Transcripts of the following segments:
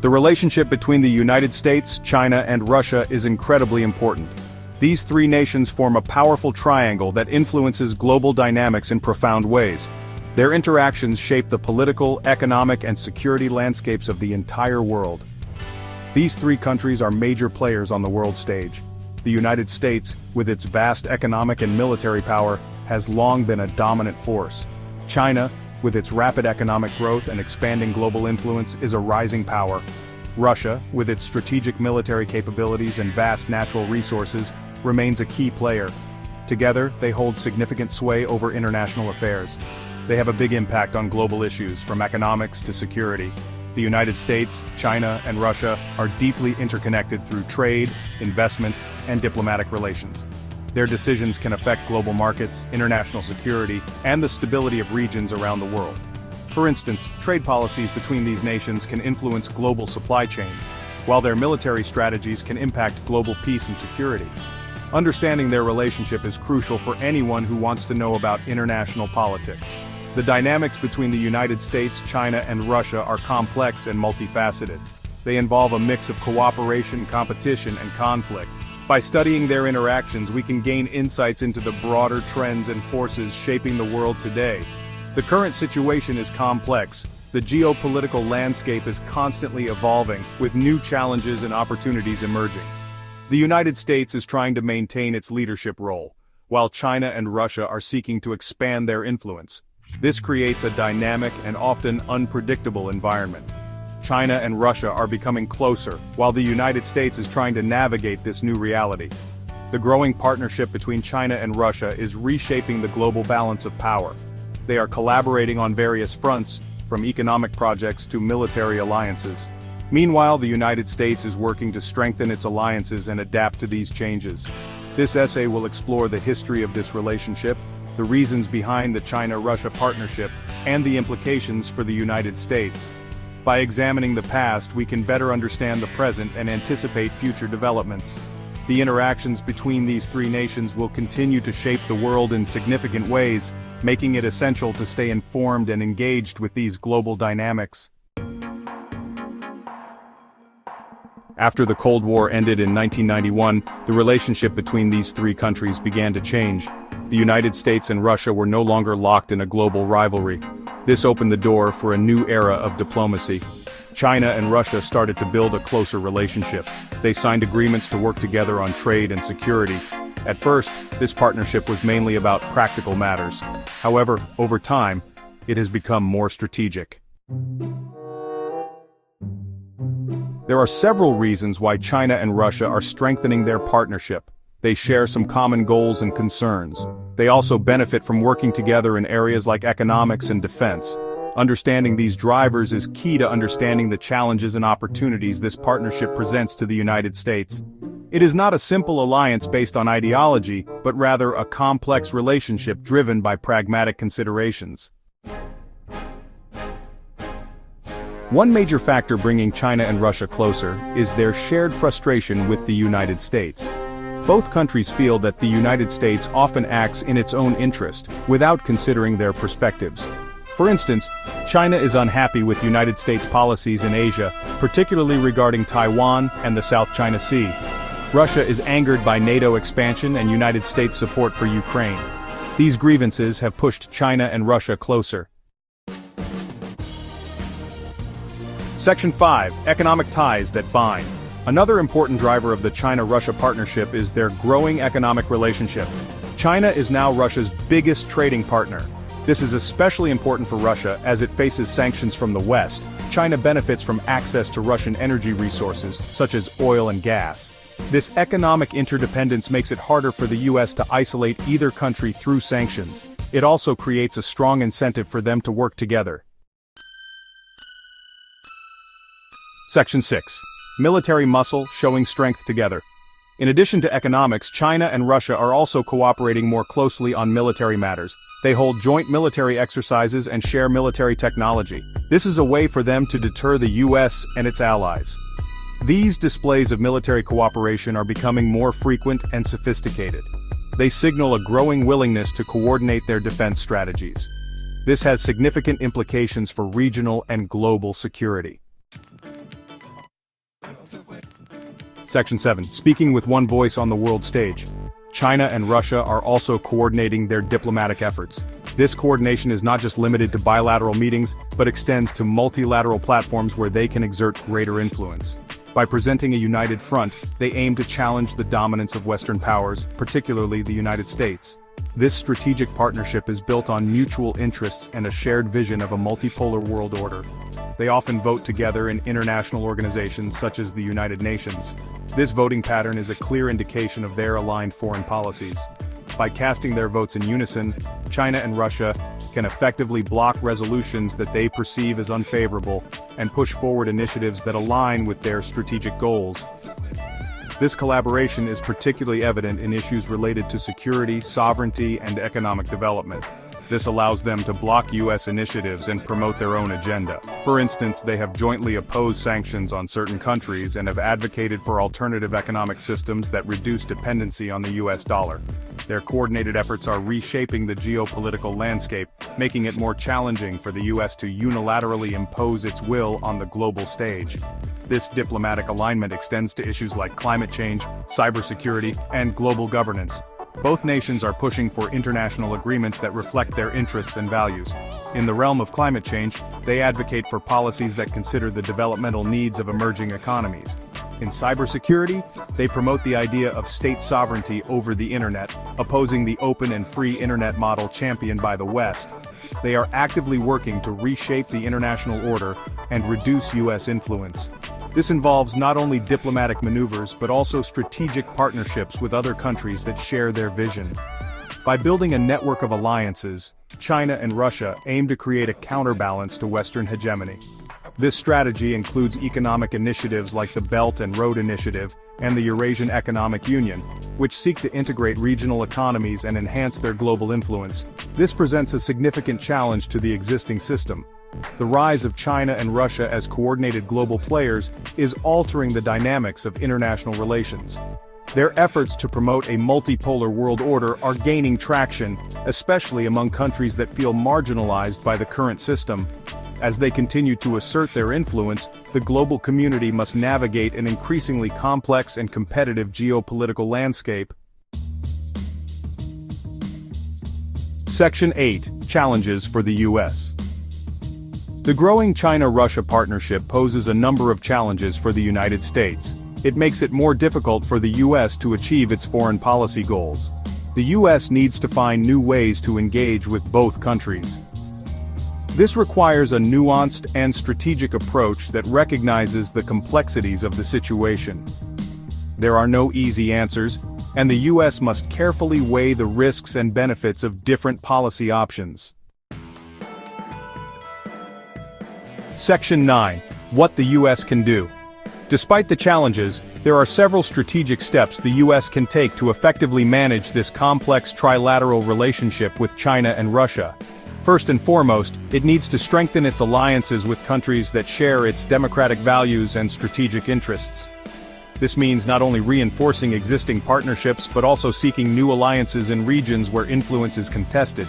The relationship between the United States, China, and Russia is incredibly important. These three nations form a powerful triangle that influences global dynamics in profound ways. Their interactions shape the political, economic, and security landscapes of the entire world. These three countries are major players on the world stage. The United States, with its vast economic and military power, has long been a dominant force. China, with its rapid economic growth and expanding global influence, is a rising power. Russia, with its strategic military capabilities and vast natural resources, remains a key player. Together, they hold significant sway over international affairs. They have a big impact on global issues, from economics to security. The United States, China, and Russia are deeply interconnected through trade, investment, and diplomatic relations. Their decisions can affect global markets, international security, and the stability of regions around the world. For instance, trade policies between these nations can influence global supply chains, while their military strategies can impact global peace and security. Understanding their relationship is crucial for anyone who wants to know about international politics. The dynamics between the United States, China, and Russia are complex and multifaceted. They involve a mix of cooperation, competition, and conflict. By studying their interactions, we can gain insights into the broader trends and forces shaping the world today. The current situation is complex. The geopolitical landscape is constantly evolving, with new challenges and opportunities emerging. The United States is trying to maintain its leadership role, while China and Russia are seeking to expand their influence. This creates a dynamic and often unpredictable environment. China and Russia are becoming closer, while the United States is trying to navigate this new reality. The growing partnership between China and Russia is reshaping the global balance of power. They are collaborating on various fronts, from economic projects to military alliances. Meanwhile, the United States is working to strengthen its alliances and adapt to these changes. This essay will explore the history of this relationship, the reasons behind the China-Russia partnership, and the implications for the United States. By examining the past, we can better understand the present and anticipate future developments. The interactions between these three nations will continue to shape the world in significant ways, making it essential to stay informed and engaged with these global dynamics. After the Cold War ended in 1991, the relationship between these three countries began to change. The United States and Russia were no longer locked in a global rivalry. This opened the door for a new era of diplomacy. China and Russia started to build a closer relationship. They signed agreements to work together on trade and security. At first, this partnership was mainly about practical matters. However, over time, it has become more strategic. There are several reasons why China and Russia are strengthening their partnership. They share some common goals and concerns. They also benefit from working together in areas like economics and defense. Understanding these drivers is key to understanding the challenges and opportunities this partnership presents to the United States. It is not a simple alliance based on ideology, but rather a complex relationship driven by pragmatic considerations. One major factor bringing China and Russia closer is their shared frustration with the United States. Both countries feel that the United States often acts in its own interest, without considering their perspectives. For instance, China is unhappy with United States policies in Asia, particularly regarding Taiwan and the South China Sea. Russia is angered by NATO expansion and United States support for Ukraine. These grievances have pushed China and Russia closer. Section 5. Economic ties that bind. Another important driver of the China-Russia partnership is their growing economic relationship. China is now Russia's biggest trading partner. This is especially important for Russia as it faces sanctions from the West. China benefits from access to Russian energy resources, such as oil and gas. This economic interdependence makes it harder for the US to isolate either country through sanctions. It also creates a strong incentive for them to work together. Section 6. Military muscle showing strength together. In addition to economics, China and Russia are also cooperating more closely on military matters. They hold joint military exercises and share military technology. This is a way for them to deter the US and its allies. These displays of military cooperation are becoming more frequent and sophisticated. They signal a growing willingness to coordinate their defense strategies. This has significant implications for regional and global security. Section 7. Speaking with one voice on the world stage. China and Russia are also coordinating their diplomatic efforts. This coordination is not just limited to bilateral meetings, but extends to multilateral platforms where they can exert greater influence. By presenting a united front, they aim to challenge the dominance of Western powers, particularly the United States. This strategic partnership is built on mutual interests and a shared vision of a multipolar world order. They often vote together in international organizations such as the United Nations. This voting pattern is a clear indication of their aligned foreign policies. By casting their votes in unison, China and Russia can effectively block resolutions that they perceive as unfavorable and push forward initiatives that align with their strategic goals. This collaboration is particularly evident in issues related to security, sovereignty, and economic development. This allows them to block U.S. initiatives and promote their own agenda. For instance, they have jointly opposed sanctions on certain countries and have advocated for alternative economic systems that reduce dependency on the U.S. dollar. Their coordinated efforts are reshaping the geopolitical landscape, making it more challenging for the U.S. to unilaterally impose its will on the global stage. This diplomatic alignment extends to issues like climate change, cybersecurity, and global governance. Both nations are pushing for international agreements that reflect their interests and values. In the realm of climate change, they advocate for policies that consider the developmental needs of emerging economies. In cybersecurity, they promote the idea of state sovereignty over the internet, opposing the open and free internet model championed by the West. They are actively working to reshape the international order and reduce U.S. influence. This involves not only diplomatic maneuvers but also strategic partnerships with other countries that share their vision. By building a network of alliances, China and Russia aim to create a counterbalance to Western hegemony. This strategy includes economic initiatives like the Belt and Road Initiative and the Eurasian Economic Union, which seek to integrate regional economies and enhance their global influence. This presents a significant challenge to the existing system. The rise of China and Russia as coordinated global players is altering the dynamics of international relations. Their efforts to promote a multipolar world order are gaining traction, especially among countries that feel marginalized by the current system. As they continue to assert their influence, the global community must navigate an increasingly complex and competitive geopolitical landscape. Section 8. Challenges for the U.S. The growing China-Russia partnership poses a number of challenges for the United States. It makes it more difficult for the U.S. to achieve its foreign policy goals. The U.S. needs to find new ways to engage with both countries. This requires a nuanced and strategic approach that recognizes the complexities of the situation. There are no easy answers, and the U.S. must carefully weigh the risks and benefits of different policy options. Section 9. What the U.S. can do. Despite the challenges, there are several strategic steps the U.S. can take to effectively manage this complex trilateral relationship with China and Russia. First and foremost, it needs to strengthen its alliances with countries that share its democratic values and strategic interests. This means not only reinforcing existing partnerships but also seeking new alliances in regions where influence is contested.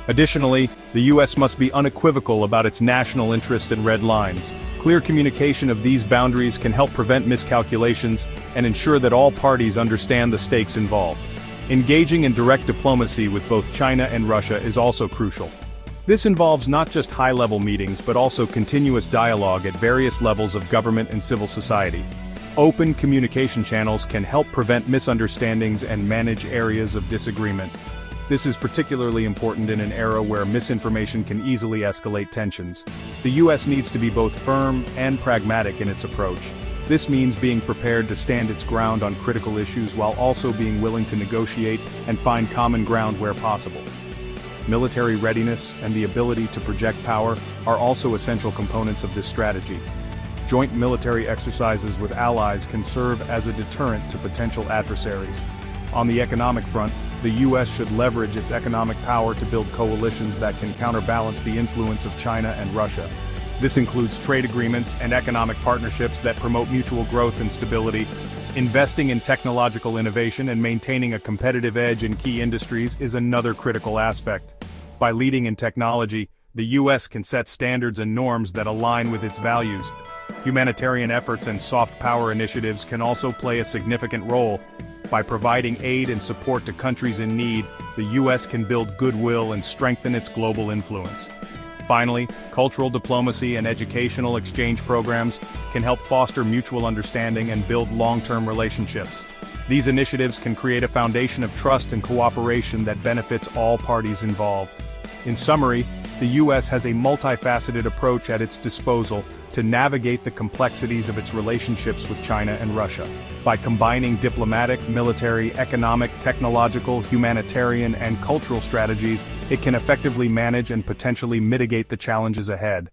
Additionally, the U.S. must be unequivocal about its national interest and red lines. Clear communication of these boundaries can help prevent miscalculations and ensure that all parties understand the stakes involved. Engaging in direct diplomacy with both China and Russia is also crucial. This involves not just high-level meetings but also continuous dialogue at various levels of government and civil society. Open communication channels can help prevent misunderstandings and manage areas of disagreement. This is particularly important in an era where misinformation can easily escalate tensions. The U.S. needs to be both firm and pragmatic in its approach. This means being prepared to stand its ground on critical issues while also being willing to negotiate and find common ground where possible. Military readiness and the ability to project power are also essential components of this strategy. Joint military exercises with allies can serve as a deterrent to potential adversaries. On the economic front, the U.S. should leverage its economic power to build coalitions that can counterbalance the influence of China and Russia. This includes trade agreements and economic partnerships that promote mutual growth and stability. Investing in technological innovation and maintaining a competitive edge in key industries is another critical aspect. By leading in technology, the U.S. can set standards and norms that align with its values. Humanitarian efforts and soft power initiatives can also play a significant role. By providing aid and support to countries in need, the U.S. can build goodwill and strengthen its global influence. Finally, cultural diplomacy and educational exchange programs can help foster mutual understanding and build long-term relationships. These initiatives can create a foundation of trust and cooperation that benefits all parties involved. In summary, the U.S. has a multifaceted approach at its disposal to navigate the complexities of its relationships with China and Russia. By combining diplomatic, military, economic, technological, humanitarian, and cultural strategies, it can effectively manage and potentially mitigate the challenges ahead.